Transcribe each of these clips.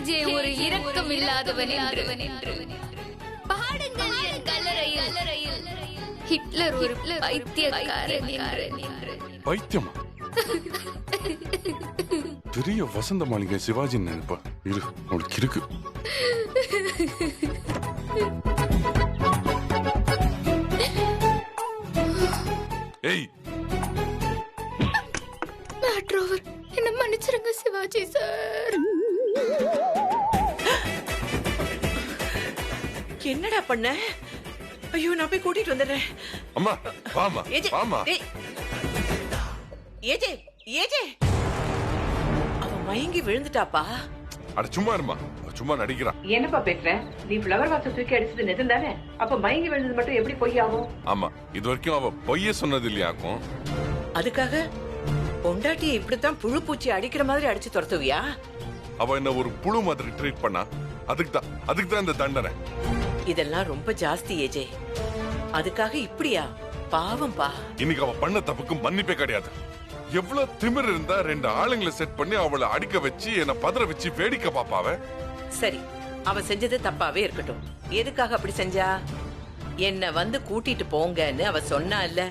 AJ ஒரு இரக்கம் இல்லாதவன் என்று. பாடுங்கள் என் கல்லறையில் ஹிட்லர் ஒரு பைத்தியக்காரன் என்று. பைத்தியமா? பெரிய வசந்த மாளிகை சிவாஜி நினைப்பா இரு, உனக்கு இருக்கு. ஏய், மேட்ரோவர் என்ன மன்னிச்சிருங்க சிவாஜி சார். என்னடா பண்ண? ஐயோ, நான் போய் கூட்டிட்டு வந்துடுறேன். அம்மா வாமா வாமா. ஏஜே ஏஜே, அவ மயங்கி விழுந்துட்டாப்பா. அட சும்மா இருமா, சும்மா நடிக்கிறான். என்னப்பா பேசுற? நீ ஃப்ளவர் வாச தூக்கி அடிச்சது நிஜம் தானே? அப்ப மயங்கி விழுந்தது மட்டும் எப்படி பொய் ஆகும்? ஆமா, இது வரைக்கும் அவ பொய்ய சொன்னது இல்லையாக்கும். அதுக்காக பொண்டாட்டியை இப்படித்தான் புழு பூச்சி அடிக்கிற மாதிரி அடிச்சு துரத்துவியா? அவ என்ன ஒரு புழு மாதிரி ட்ரீட் பண்ணா, அதுக்கு தான் இந்த தண்டனை. இதெல்லாம் ரொம்ப ஜாஸ்தி ஏஜே. அதுக்காக இப்படியா? பாவம்பா. இன்னைக்கு அவ பண்ண தப்புக்கு மன்னிப்பே கிடையாது. எவ்வளவு திமிர் இருந்தா ரெண்டு ஆளுங்களை செட் பண்ணி அவளை அடிக்க வச்சு என்ன பதற வச்சு வேடிக்கை பாப்பாவ. சரி, அவ செஞ்சது தப்பாவே இருக்கட்டும். எதுக்காக அப்படி செஞ்சா? என்ன வந்து கூட்டிட்டு போங்கன்னு அவ சொன்னா இல்ல,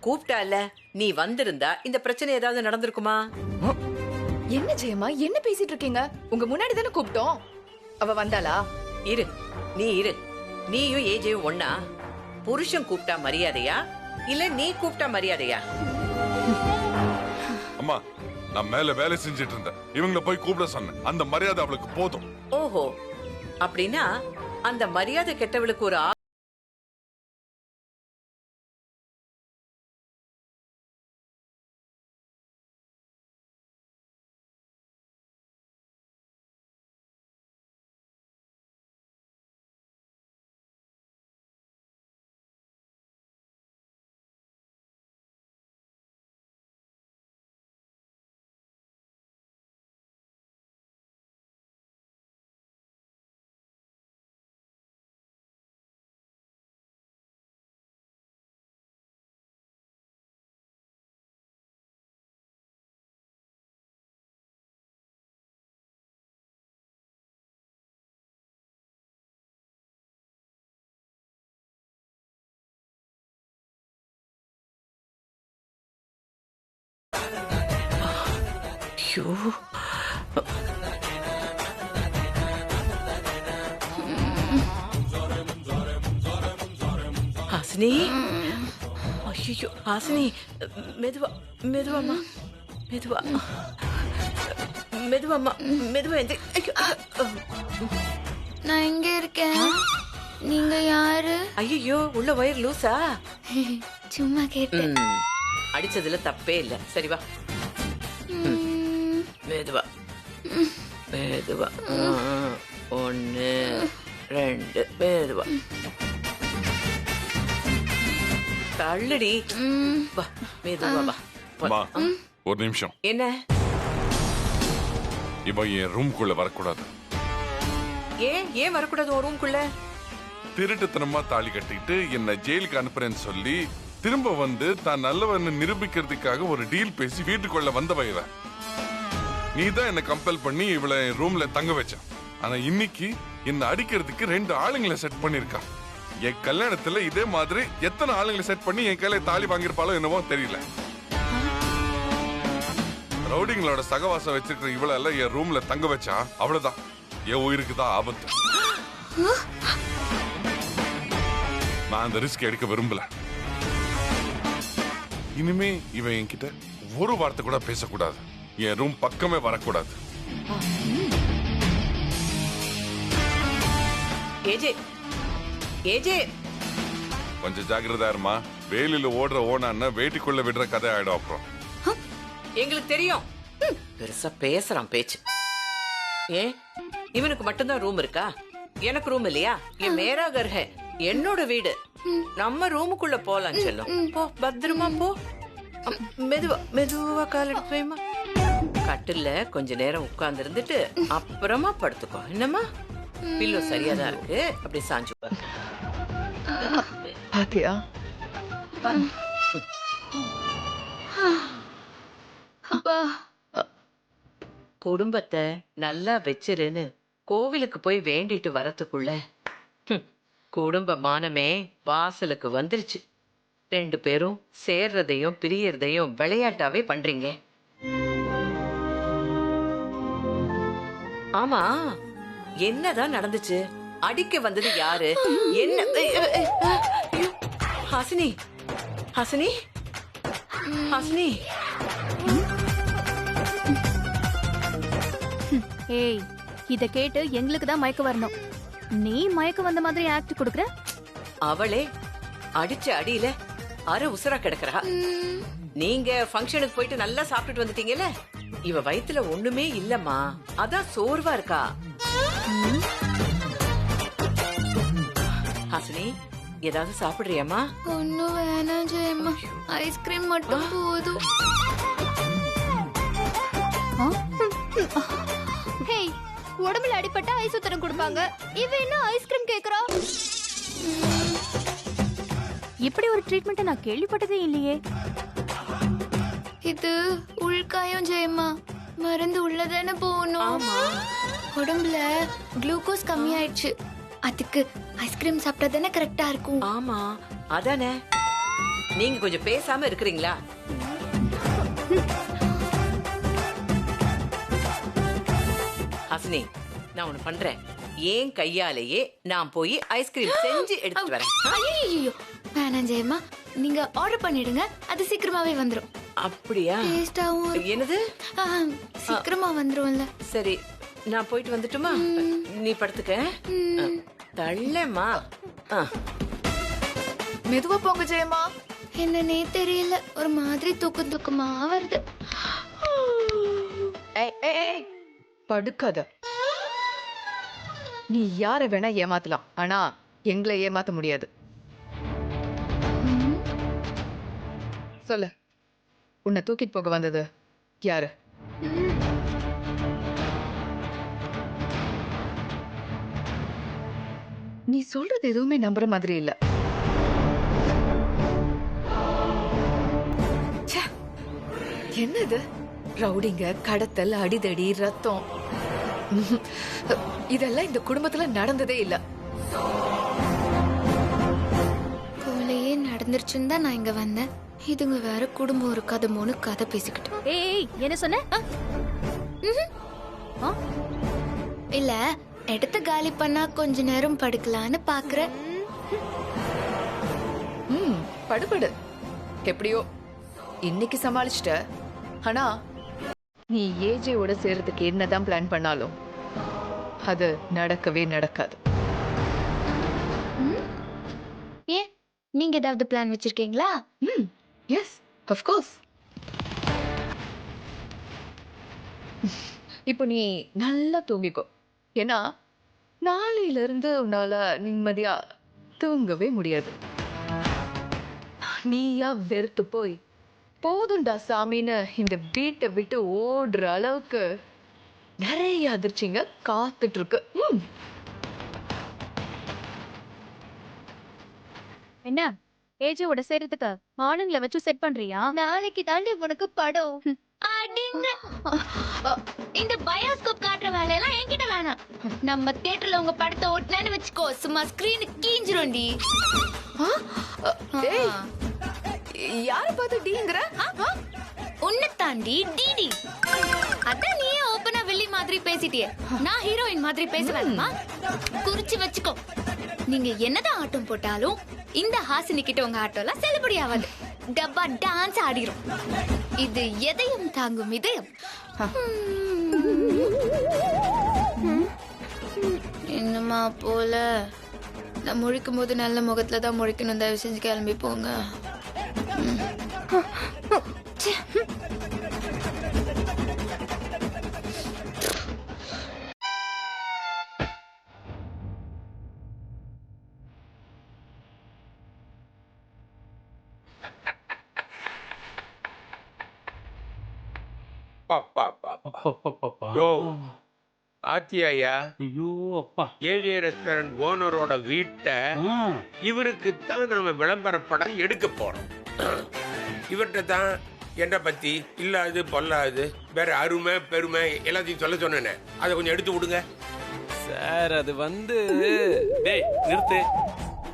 கூப்பிட்டா இல்ல. நீ வந்திருந்தா இந்த பிரச்சனை ஏதாவது நடந்திருக்குமா? என்ன ஜெயமா, என்ன பேசிட்டு இருக்கீங்க? உங்க முன்னாடி தானே கூப்பிட்டோம். அவ வந்தாளா? இரு, நீ இரு. நீயும் ஏஜேயும் ஒன்னா? புருஷன் கூப்பிட்டா மரியாதையா இல்ல நீ கூப்பிட்டா மரியாதையா? அம்மா, நான் மேல வேலை செஞ்சிட்டு இருந்தேன், இவங்கள போய் கூப்பிட சொன்னேன். அந்த மரியாதை அவளுக்கு போதும். ஓஹோ, அப்படின்னா அந்த மரியாதை கெட்டவளுக்கு ஒரு ஐயோ. ஹாசினி, ஐயோ ஹாசினி, மெதுவா மெதுவாமா, மெதுவா மெதுவாமா, மெதுவா. நான் எங்க இருக்கேன்? நீங்க யாரு? ஐயோ, உள்ள வயிறு லூசா? சும்மா கேட்டேன். அடிச்சதுல தப்பே இல்ல. சரி வா, மெதுவா மெதுவா. 1 2 மெதுவா தள்ளுடி. வா மெதுவா வா. அம்மா, ஒரு நிமிஷம். என்ன? இவ என் ரூம்குள்ள வரக்கூடாது. ஏன் வரக்கூடாது உன் ரூம்குள்ள? திருட்டுத்தனமா தாலி கட்டிட்டு என்ன ஜெயிலுக்கு அனுப்புறேன்னு சொல்லி திரும்ப வந்து தான் நல்லவன்னு நிரூபிக்கிறதுக்காக ஒரு டீல் பேசி வீட்டுக்குள்ள வந்தவ இவ. நீ தான் என்ன கம்பல் பண்ணி இவளை ரூம்ல தங்க வச்ச. ஆனா இன்னைக்கு என்ன அடிக்கிறதுக்கு 2 ஆளுங்களை செட் பண்ணிருக்கா. என் கல்யாணத்துல இதே மாதிரி எத்தனை ஆளுங்களை செட் பண்ணி என் கையில தாலி வாங்கிருப்பாளோ என்னவோ தெரியல. ரவுடிங்களோட சகவாசம் வச்சிருக்கிற இவள எல்லாம் என் ரூம்ல தங்க வச்சா அவ்வளவுதான், என் உயிருக்கு தான் ஆபத்து. நான் அந்த ரிஸ்க் எடுக்க விரும்பல. இனிமே இவன் என்கிட்ட ஒரு வார்த்தை கூட பேசக்கூடாது, என் ரூம் பக்கமே வரக்கூடாது. கொஞ்சம் ஜாக்கிரதா இருமா. வேலில ஓடுற ஓனான்னா வேட்டிக்குள்ள விடுற கதை ஆயிடும் அப்புறம். எங்களுக்கு தெரியும். பெருசா பேசுறான் பேச்சு. இவனுக்கு மட்டும்தான் ரூம் இருக்கா? எனக்கு ரூம் இல்லையா? என் மேரா கர் ஹை, என்னோட வீடு. நம்ம ரூமுக்குள்ள போலாம் செல்லும். போ, பத்திரமா போ. மெதுவா மெதுவா கால் எடுத்து வைமா. கட்டில்ல கொஞ்ச நேரம் உட்கார்ந்து இருந்துட்டு அப்புறமா படுத்துக்கோ. என்னம்மா, பில்லோ சரியாதான் இருக்கு. அப்படி சாஞ்சு பாத்தியா? அப்பா, குடும்பத்தை நல்லா வச்சிருன்னு கோவிலுக்கு போய் வேண்டிட்டு வரதுக்குள்ள குடும்ப மானமே வாசலுக்கு வந்துருச்சு. 2 பேரும் சேர்றதையும் பிரியறதையும் விளையாட்டாவே பண்றீங்க. ஆமா, என்னதான் நடந்துச்சு? அடிக்க வந்தது யாரு? என்ன? ஐயோ, ஹாசினி, ஹாசினி, ஹாசினி. ஏய், இத கேட்டு எங்களுக்கு தான் மயக்க வரணும். நீ மயக்க வந்த மாதிரி ஆக்ட் கொடுக்கற. அவளே அடிச்ச அடியில அரை உசுரா கிடக்குறா. நீங்க ஃபங்க்ஷனுக்கு போயிட்டு நல்லா சாப்பிட்டுட்டு வந்துட்டீங்கல்ல, இவ வயித்துல ஒண்ணுமே இல்லம்மா, அதான் சோர்வா இருக்கா. ஹாசினி, ஏதாவது சாப்பிடுறியாமா? ஒன்னும் வேணாம் ஜெயம்மா, ஐஸ்கிரீம் மட்டும் போதும். ஹேய், உடம்புல அடிபட்டா ஐஸ் உத்தரம் கொடுப்பாங்க. இவ என்ன ஐஸ்கிரீம் கேக்குறா? இப்படி ஒரு ட்ரீட்மெண்ட் நான் கேள்விப்பட்டதே இல்லையே. இது உள்காயம் ஜெயம்மா, மருந்து உள்ளதானே போகணும். உடம்புல குளுக்கோஸ் கம்மியாயிடுச்சு, அதுக்கு ஐஸ்கிரீம் சாப்பிட்டா தானே கரெக்டா இருக்கும். ஆமா, அதானே. நீங்க கொஞ்சம் பேசாம இருக்கிறீங்களா? ஹாசினி, நான் ஒண்ணு பண்றேன். ஏன் கையாலேயே நான் போய் ஐஸ்கிரீம் செஞ்சு எடுத்துட்டு வரேன். ஐயோ வேணாம் ஜெயம்மா, நீங்க ஆர்டர் பண்ணிடுங்க, அது சீக்கிரமாவே வந்துரும். அப்படியா? டேஸ்டாவும் என்னது? சீக்கிரமா வந்துரும்ல. சரி, நான் போயிட்டு வந்துட்டுமா? நீ படுத்துக்க. தள்ளம்மா. மெதுவா போங்க ஜெயமா. என்னன்னே தெரியல, ஒரு மாதிரி தூக்கம் தூக்கமா வருது. ஏய், ஏய், ஏய், படுக்காத. நீ யார வேணா ஏமாத்தலாம், ஆனா எங்களை ஏமாத்த முடியாது. சொல்லு, உன்னை தூக்கிட்டு போக வந்தது யாரு? நீ சொல்றது எதுவுமே நம்புற மாதிரி இல்ல. ச்சே, என்னது? ரவுடிங்க, கடத்தல், அடிதடி, ரத்தம், இதெல்லாம் இந்த குடும்பத்துல நடந்ததே இல்ல. போலயே நடந்துருச்சுன்னு தான் நான் இங்க வந்தேன். இதுங்க வேற குடும்பம் ஒரு கதமோன்னு கதை பேசிக்கிட்டு. ஏய், என்ன சொன்ன? இல்ல, இடத்த காலி பண்ணா கொஞ்ச நேரம் படுக்கலான்னு பாக்குறேன். படுபடு, எப்படியோ இன்னைக்கு சமாளிச்சிட்ட. ஆனா நீ ஏஜேவோட சேர்றதுக்கு என்னதான் பிளான் பண்ணாலும் அது நடக்கவே நடக்காது. ஏன், நீங்க ஏதாவது பிளான் வச்சிருக்கீங்களா? Yes, of course. இப்போ நீ நல்லா தூங்கிக்கோ. ஏன்னா நாளையில இருந்து உன்னால நிம்மதியா தூங்கவே முடியாது. நீயா வெறுத்து போய் போதுண்டா சாமின்னு இந்த வீட்டை விட்டு ஓடுற அளவுக்கு நிறைய அதிர்ச்சிங்க காத்துட்டு இருக்கு. என்ன ஏஜோட சேர்றதுக்கு மார்னிங்ல வச்சு செட் பண்றியா? நாளைக்கு தாண்டி உனக்கு படம். இந்த பயோஸ்கோப் காட்டுற வேலையெல்லாம் என்கிட்ட வேணாம். நம்ம தியேட்டர்ல உங்க படத்தை ஓட்டலான்னு வச்சுக்கோ, சும்மா ஸ்கிரீனு கீஞ்சிரும்டி. யார பார்த்து டீங்கற? உன்னை தாண்டி டிடி. அதான் நீயே ஓபனா வில்லி மாதிரி பேசிட்டியே, நான் ஹீரோயின் மாதிரி பேசுவேன்மா. குறிச்சு வச்சுக்கோ, நீங்க என்னதான் ஆட்டம் போட்டாலும் இந்த ஹாசினி கிட்ட உங்க ஆட்டம்லாம் செல்லுபடி ஆகாது. டப்பா டான்ஸ் ஆடிரும். இது எதையும் தாங்கும் இதயம். என்னமா போல, நான் முழிக்கும் போது நல்ல முகத்துல தான் முழிக்கணும். தயவு செஞ்சு கிளம்பி போங்க. ஆத்தியாயா, ஐயோ அப்பா, ஏஜே ரெஸ்டாரண்ட் ஓனரோட வீட்டை இவருக்கு தான் நம்ம விளம்பர படம் எடுக்க போறோம். இவர்கிட்ட தான் என்னை பத்தி இல்லாது பொல்லாது வேற அருமை பெருமை எல்லாத்தையும் சொல்ல சொன்னேன். அதை கொஞ்சம் எடுத்து விடுங்க. சார் அது வந்து டேய் நிறுத்து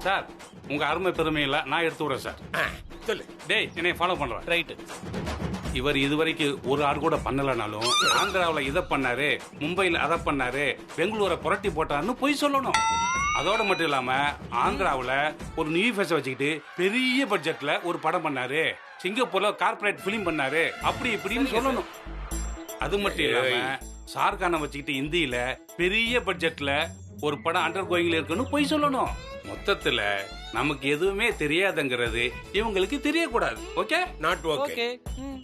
சார். உங்க அருமை பெருமை இல்ல, நான் எடுத்து விடுறேன் சார். சொல்லு. டேய் என்னை ஃபாலோ பண்றேன். ரைட்டு. இவர் இதுவரைக்கும் ஒரு ஆடு கூட பண்ணலனாலும் ஆந்திராவில் இதை பண்ணாரு, மும்பையில் அதை பண்ணாரு, பெங்களூரை புரட்டி போட்டாருன்னு பொய் சொல்லணும். அதோட மட்டும் இல்லாம ஆந்திராவில் ஒரு நியூ ஃபேஸை வச்சுக்கிட்டு பெரிய பட்ஜெட்ல ஒரு படம் பண்ணாரு, சிங்கப்பூர்ல கார்பரேட் பிலிம் பண்ணாரு, அப்படி இப்படின்னு சொல்லணும். அது மட்டும் இல்லாம ஷாருக்கானை வச்சுக்கிட்டு இந்தியில பெரிய பட்ஜெட்ல ஒரு படம் அண்டர் கோயிங்ல இருக்குன்னு பொய் சொல்லணும். மொத்தத்துல நமக்கு எதுவுமே தெரியாதுங்கிறது இவங்களுக்கு தெரியக்கூடாது. ஓகே? Not okay. ஓகே.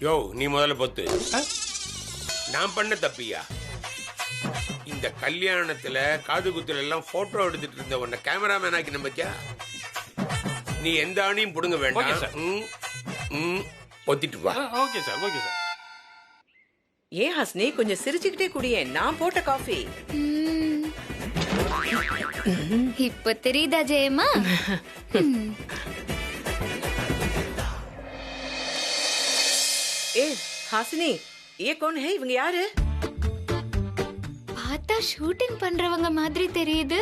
யோ நீ முதல்ல பொத்து. நான் பண்ண தப்பியா? இந்த கல்யாணத்துல காது குத்துல எல்லாம் போட்டோ எடுத்துட்டு இருந்த உன்னை கேமராமேன் ஆக்கி நம்பிச்சா? நீ எந்த ஆணையும் புடுங்க Okay, வேண்டாம். sir. ஒத்திட்டு வா. Okay sir, okay sir. ஏன் ஹாசினி கொஞ்சம் சிரிச்சுக்கிட்டே குடியேன், நான் போட்ட காஃபி. இப்ப தெரியுதா ஜெயமா? ஏ ஹாசினி, ஏ கौन है? இவங்க யாரு? பார்த்தா ஷூட்டிங் பண்றவங்க மாதிரி தெரியுது.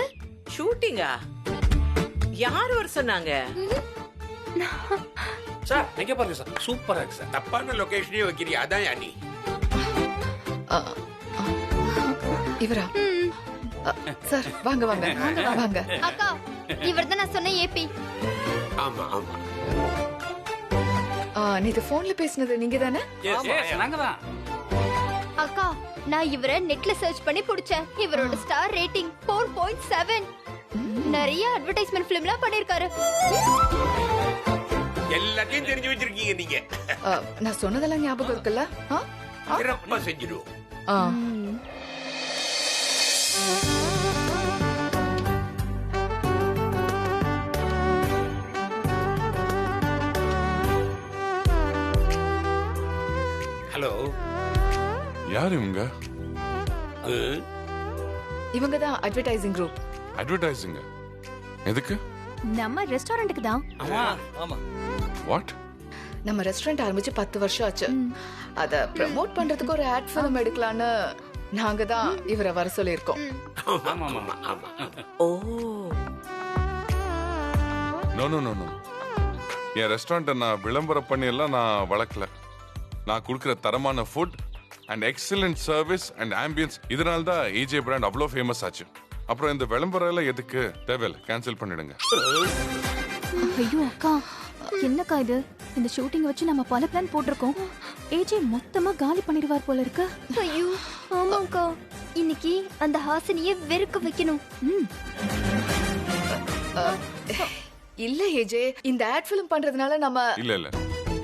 ஷூட்டிங்கா? யார் வர சொன்னாங்க? சார் எங்க பாருங்க சார், சூப்பரா இருக்கு சார். தப்பான லொகேஷனே வைக்கிறியா? அதான் யா நீ. இவரா? சார் வாங்க வாங்க வாங்க. அக்கா இவர்தான் நான் சொன்ன ஏபி. ஆமா ஆமா. நேத்து போன்ல பேசினது நீங்க தானே? எஸ் நாங்க தான். அக்கா நான் இவரை நெட்ல சர்ச் பண்ணி பிடிச்சேன். இவரோட ஸ்டார் ரேட்டிங் 4.7. நிறைய அட்வர்டைஸ்மென்ட் ஃபிலிம்லாம் பண்ணிருக்காரு. எல்லாத்தையும் தெரிஞ்சு வச்சிருக்கீங்க நீங்க. நான் சொன்னதெல்லாம் ஞாபகம் இருக்குல்ல? சிறப்பா செஞ்சிடுவோம். ஹலோ, யார் இவங்க? இவங்க தான் அட்வர்டைசிங் குரூப். அட்வர்டைசிங் எதுக்கு? நம்ம ரெஸ்டாரண்ட்டுக்கு தான். ஆமா ஆமா. வாட்? நம்ம ரெஸ்டாரண்ட் ஆரம்பிச்சு 10 வருஷம் ஆச்சு. அத ப்ரோமோட் பண்றதுக்கு ஒரு ஆட் ஃபிலிம் எடுக்கலான்னு நாங்க தான் இவரை வர சொல்லியிருக்கோம். ஆமா ஆமா ஆமா. Oh no no no no. என் ரெஸ்டாரண்ட்டை நான் விளம்பரம் பண்ணி எல்லாம் நான் வளர்க்கல. நான் கொடுக்குற தரமான food and excellent service and ambience, இதனால தான் ஏஜே பிராண்ட் அவ்வளோ ஃபேமஸ் ஆச்சு. அப்புறம் இந்த விளம்பரம் எல்லாம் எதுக்கு தேவையில்ல, கேன்சல் பண்ணிடுங்க. ஐயோ அக்கா, என்னக்கா இது? இந்த ஷூட்டிங் வச்சு நம்ம பல பிளான் போட்டிருக்கோம். ஏஜே மொத்தமா காலி பண்ணிடுவார் போல இருக்கு. ஐயோ ஆமாக்கா, இன்னைக்கு அந்த ஹாசினியை வெறுக்க வைக்கணும். இல்ல ஏஜே, இந்த ஆட் ஃபிலிம் பண்றதுனால நம்ம இல்ல இல்ல,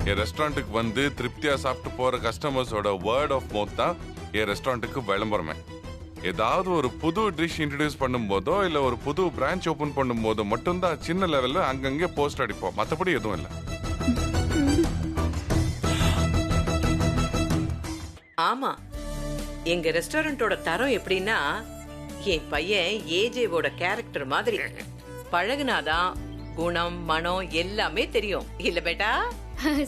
என் ரெஸ்டாரண்ட்டுக்கு வந்து திருப்தியா சாப்பிட்டு போற கஸ்டமர்ஸோட வேர்ட் ஆஃப் மவுத் தான் என் ரெஸ்டாரண்ட்டுக்கு விளம்பரமே. ஏதாவது ஒரு புது டிஷ் இன்ட்ரடியூஸ் பண்ணும் போதோ இல்ல ஒரு புது பிரான்ச் ஓபன் பண்ணும் போதோ மட்டும்தான் சின்ன லெவல்ல அங்கங்கே போஸ்ட் அடிப்போம், மத்தபடி எதுவும் இல்ல. ஆமா, எங்க ரெஸ்டாரண்டோட தரம் எப்படின்னா என் பையன் ஏஜேவோட கேரக்டர் மாதிரி. பழகுனாதான் குணம் மனம் எல்லாமே தெரியும். இல்ல பேட்டா?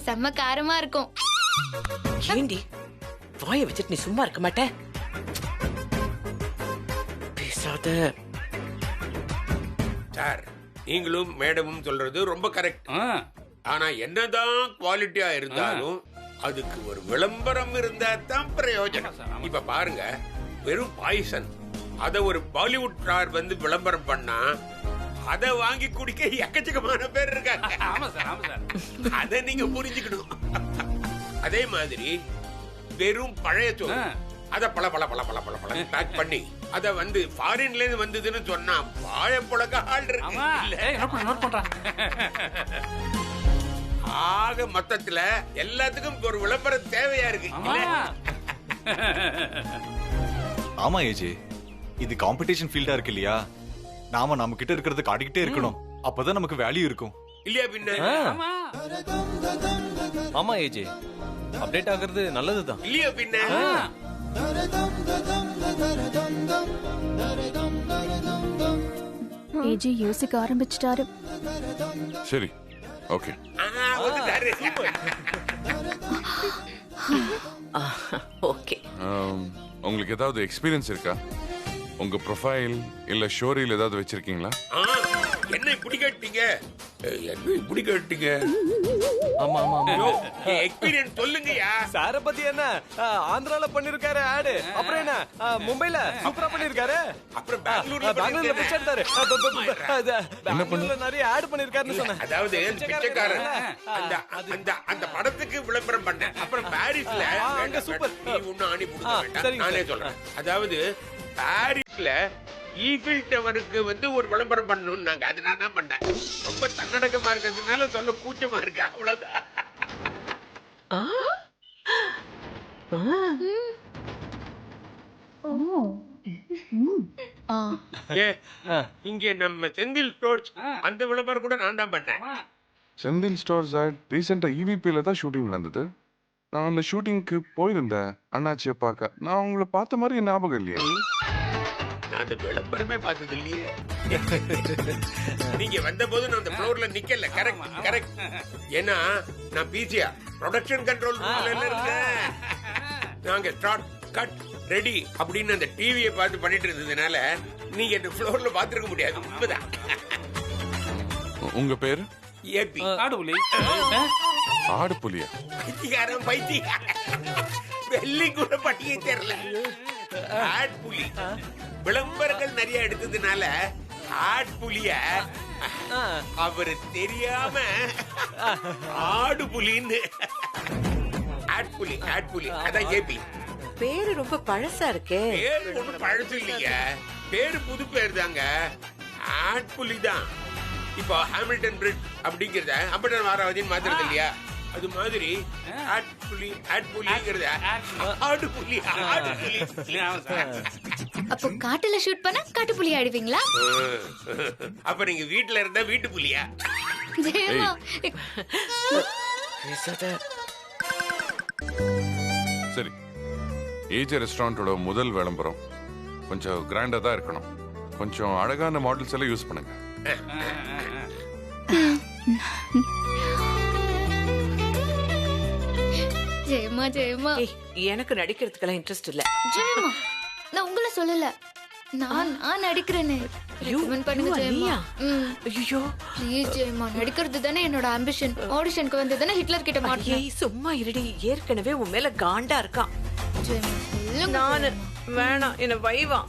செம்ம காரமா இருக்கும். ஏண்டி வாயை வச்சுட்டு நீ சும்மா இருக்க மாட்ட? பேசாத. சார், நீங்களும் மேடமும் சொல்றது ரொம்ப கரெக்ட். ஆ, ஆனா என்னதான் குவாலிட்டியா இருந்தாலும் அதுக்கு ஒரு விளம்பரம் இருந்தா தான் பிரயோஜனம். இப்ப பாருங்க, வெறும் பாய்சன் அத ஒரு பாலிவுட் ஸ்டார் வந்து விளம்பரம் பண்ணா அத வாங்கி குடிக்க எக்கச்சக்கமான பேர் இருக்காங்க. ஆமா சார், ஆமா சார். அத நீங்க புரிஞ்சுக்கணும். அதே மாதிரி வெறும் பழைய சோறு அத பல பல பல பல பல பல பேக் பண்ணி அத வந்து ஃபாரின்ல இருந்து வந்ததுன்னு சொன்னா வாழைப்பழக்க ஆள் ஆமா, இருக்கு. ஏய் நோட் பண்றேன். ஆக மொத்தத்துல எல்லாத்துக்கும் ஒரு விளம்பரம் தேவையா இருக்கு. ஆமா. ஆமா ஏஜே, இது காம்படிஷன் ஃபீல்டா இருக்கு இல்லையா? நாம நம்ம கிட்ட இருக்கிறத காட்டிக்கிட்டே இருக்கணும், அப்பதான் நமக்கு வேல்யூ இருக்கும். இல்லையா பின்ன? ஆமா. ஆமா ஏஜே, அப்டேட் ஆகுறது நல்லதுதான். இல்லையா பின்ன? ஏஜே யோசிக்க ஆரம்பிச்சிட்டாரு. சரி, ஓகே. வந்துட்டாரு. ஓகே. உங்களுக்கு ஏதாவது எக்ஸ்பீரியன்ஸ் இருக்கா? உங்க ப்ரொஃபைல் இல்ல ஷோரீல் ஏதாவது வச்சிருக்கீங்களா? ஆ, என்ன இப்படி கேட்டீங்க? என்ன இப்படி கேட்டீங்க? ஆமா ஆமா ஆமா எக்ஸ்பீரியன்ஸ் சொல்லுங்கயா. சார பத்தி என்ன ஆந்திரால பண்ணிருக்காரு ஆடு, அப்புறம் என்ன மும்பைல சூப்பரா பண்ணிருக்காரு, அப்புறம் பெங்களூர்ல பெங்களூர்ல பிச்சை எடுத்தாரு, பெங்களூர்ல நிறைய ஆட் பண்ணிருக்காருன்னு சொன்னேன். அதாவது அந்த பிச்சைக்காரன் அந்த அந்த அந்த படத்துக்கு விளம்பரம் பண்ணேன். அப்புறம் பாரிஸ்ல அங்க சூப்பர். நீ ஒண்ணு ஆணி கொடுக்க வேண்டாம், சரிங்க நானே சார். சொல்றேன். அதாவது பாரிஸ்ல ஈஃபில் டவருக்கு வந்து ஒரு விளம்பரம் பண்ணணும்னாங்க. அது நான் தான் பண்ணேன். ரொம்ப தன்னடக்கமா இருக்கிறதுனால சொல்ல கூச்சமா இருக்கு, அவ்வளவுதான். ஏ, இங்க நம்ம செந்தில் ஸ்டோர்ஸ் அந்த விளம்பரம் கூட நான் தான் பண்ணேன். செந்தில் ஸ்டோர்ஸ் ரீசெண்டா இவிபியில தான் ஷூட்டிங் நடந்தது. நான் அந்த ஷூட்டிங்க்கு போயிருந்தேன் அண்ணாச்சியை பார்க்க. நான் உங்களை பார்த்த மாதிரி ஞாபகம் இல்லையே. நான் அந்த விளம்பரமே பார்த்தது இல்லையே. நீங்க வந்த போது நான் அந்த ஃப்ளோர்ல நிக்கல. Correct correct. ஏன்னா நான் பிசியா ப்ரொடக்ஷன் கண்ட்ரோல் இருக்கேன். நாங்க ஸ்டார்ட் கட் ரெடி அப்படின்னு அந்த டிவியை பார்த்து பண்ணிட்டு இருந்ததுனால நீங்க அந்த ஃப்ளோர்ல பாத்துருக்க முடியாது. உண்மைதான். உங்க பேரு? ஏபி. ஆடுபுலி. ஆடு புலியா? பைத்தியக்காரன் பைத்தியக்காரன். வெள்ளி கூட பட்டியே தெரியல. ஆட் புலி. விளம்பரங்கள் நிறைய எடுத்ததுனால ஆட் புலிய அவரு தெரியாம ஆடு புலின்னு ஆட் புலி ஆட் புலி. அதான் ஏபி. பேரு ரொம்ப பழசா இருக்கே. பேரு ஒண்ணும் பழசு இல்லைங்க, பேரு புது பேர் தாங்க. ஆட் புலி தான். இப்போ ஹாமில்டன் பிரிட்ஜ் அப்படிங்கறத அம்பட்டன் வாராவதின்னு மாத்துறது இல்லையா? அது மாதிரி ஆட் புலிங்கிறத ஆடு புலி ஆடு புலி. அப்போ காட்டுல ஷூட் பண்ணா காட்டு புலி ஆடுவீங்களா? அப்ப நீங்க வீட்டுல இருந்தா வீட்டு புலியா? ஜெயமா, சரி, ஏஜே ரெஸ்டாரண்டோட முதல் விளம்பரம் கொஞ்சம் கிராண்டா தான் இருக்கணும். கொஞ்சம் அழகான மாடல்ஸ் எல்லாம் யூஸ் பண்ணுங்க. ஜெயமா ஜெயமா ஏய், எனக்கு நடிக்கிறதுக்கெல்லாம் இன்ட்ரெஸ்ட் இல்ல. ஜெயமா, நான் உங்களை சொல்லல, நான் நடிக்கிறேன்னு ரெக்கமெண்ட் பண்ணுங்க ஜெயமா. ஐயோ ப்ளீஸ் ஜெயமா, நடிக்கிறது தானே என்னோட ஆம்பிஷன். ஆடிஷனுக்கு வந்ததுன்னா ஹிட்லர் கிட்ட மாட்டேன். ஏய் சும்மா இருடி, ஏற்கனவே உன் மேல காண்டா இருக்கான். ஜெயமா சொல்லுங்க. நானு வேணாம், என்ன வைவா.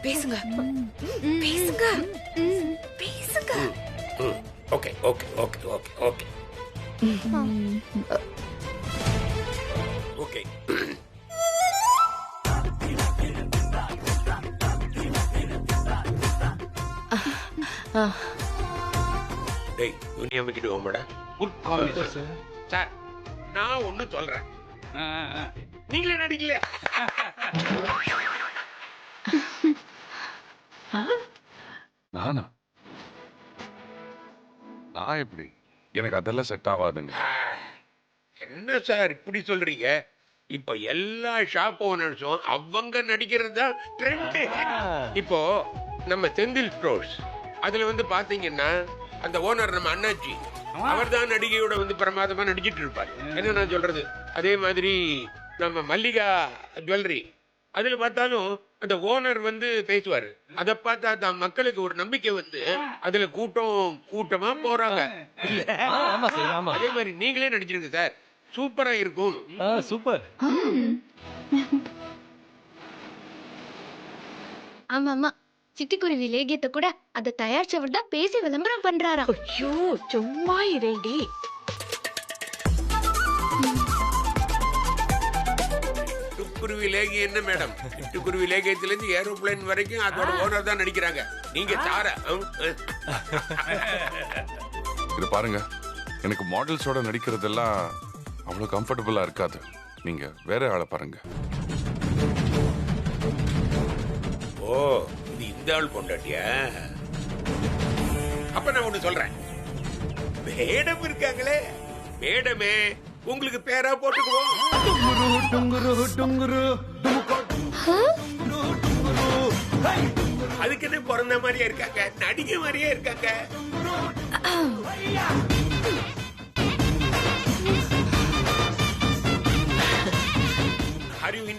பேசுங்க பேசுங்க பேசுங்க. Okay okay okay okay okay okay. டேய் துணியா வைக்கிட்டு போமாடா. Good call sir. நான் ஒண்ணு சொல்றேன், நீங்களே நடிக்கல. நானா? நான் எப்படி? எனக்கு அதெல்லாம் செட் ஆகாதுங்க. என்ன சார் இப்படி சொல்றீங்க? இப்ப எல்லா ஷாப் ஓனர்ஸும் அவங்க நடிக்கிறது தான் ட்ரெண்ட். இப்போ நம்ம செந்தில் ஸ்டோர்ஸ் அதுல வந்து பாத்தீங்கன்னா அந்த ஓனர் நம்ம அண்ணாச்சி, அவர் தான் நடிகையோட வந்து பிரமாதமா நடிச்சிட்டு இருப்பாரு. என்ன நான் சொல்றது? அதே மாதிரி நம்ம மல்லிகா ஜுவல்லரி அதுல பார்த்தாலும் அந்த ஓனர் வந்து பேசுவாரு. அதை பார்த்தா தான் மக்களுக்கு ஒரு நம்பிக்கை வந்து அதுல கூட்டமா போறாங்க. இல்ல அதே மாதிரி நீங்களே நடிச்சிருங்க சார், சூப்பரா இருக்கும். சூப்பர். ஆமா ஆமா, சிட்டுக்குருவி லேகியத்தை கூட அதை தயாரிச்சவர் தான் பேசி விளம்பரம் பண்றாராம். ஐயோ சும்மா இரேண்டி. சிட்டுக்குருவி லேகியம் என்ன மேடம்? சிட்டுக்குருவி லேகியத்துல இருந்து ஏரோப்ளேன் வரைக்கும் அதோட ஓனர் தான் நடிக்கிறாங்க. நீங்க சார இது பாருங்க, எனக்கு மாடல்ஸோட நடிக்கிறதெல்லாம் அவ்வளவு கம்ஃபர்டபுளா இருக்காது. நீங்க வேற ஆளை பாருங்க. ஓ, இது இந்த ஆள் பொண்டாட்டியா? அப்ப நான் ஒண்ணு சொல்றேன், மேடம் இருக்காங்களே, மேடமே உங்களுக்கு பேரா போட்டுக்குவோம். அதுக்கு என்ன பிறந்த மாதிரியே இருக்காங்க, நடிகை மாதிரியே இருக்காங்க.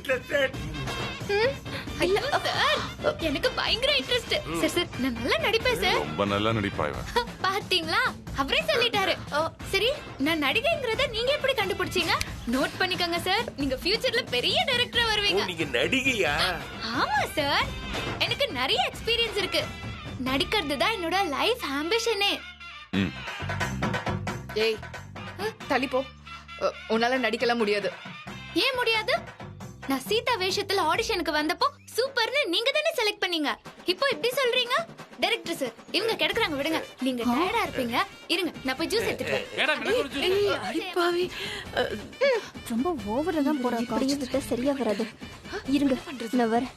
இன்ட்ரெஸ்டட்? ஐயோ சார், எனக்கு பயங்கர இன்ட்ரெஸ்ட். சார் சார், நான் நல்லா நடிப்பேன் சார். ரொம்ப நல்லா நடிப்பா இவ. பாத்தீங்களா, அவரே சொல்லிட்டாரு. சரி, நான் நடிகைங்கிறத நீங்க எப்படி கண்டுபிடிச்சீங்க? நோட் பண்ணிக்கங்க சார், நீங்க ஃபியூச்சர்ல பெரிய டைரக்டரா ஓ, வருவீங்க. நீங்க நடிகையா? ஆமா சார், எனக்கு நிறைய எக்ஸ்பீரியன்ஸ் இருக்கு. நடிக்கிறது தான் என்னோட லைஃப் ஆம்பிஷனே. ம். ஏய் தள்ளி போ. உன்னால நடிக்கலாம் முடியாது. ஏன் முடியாது? நான் சீதா வேஷத்துல ஆடிஷனுக்கு வந்தப்போ சூப்பர்னு நீங்க தானே செலக்ட் பண்ணீங்க. இப்போ இப்படி சொல்றீங்க? டைரக்டர் சார், இவங்க கிடக்குறாங்க, விடுங்க. நீங்க டயர்டா இருப்பீங்க, இருங்க நான் போய் ஜூஸ் எடுத்துட்டு வரேன். மேடம் எனக்கு ஒரு juice. அடிப்பாவி. ரொம்ப ஓவரா தான் போறா. அப்படியே விட்டா சரியா வராது. இருங்க நான் வரேன்.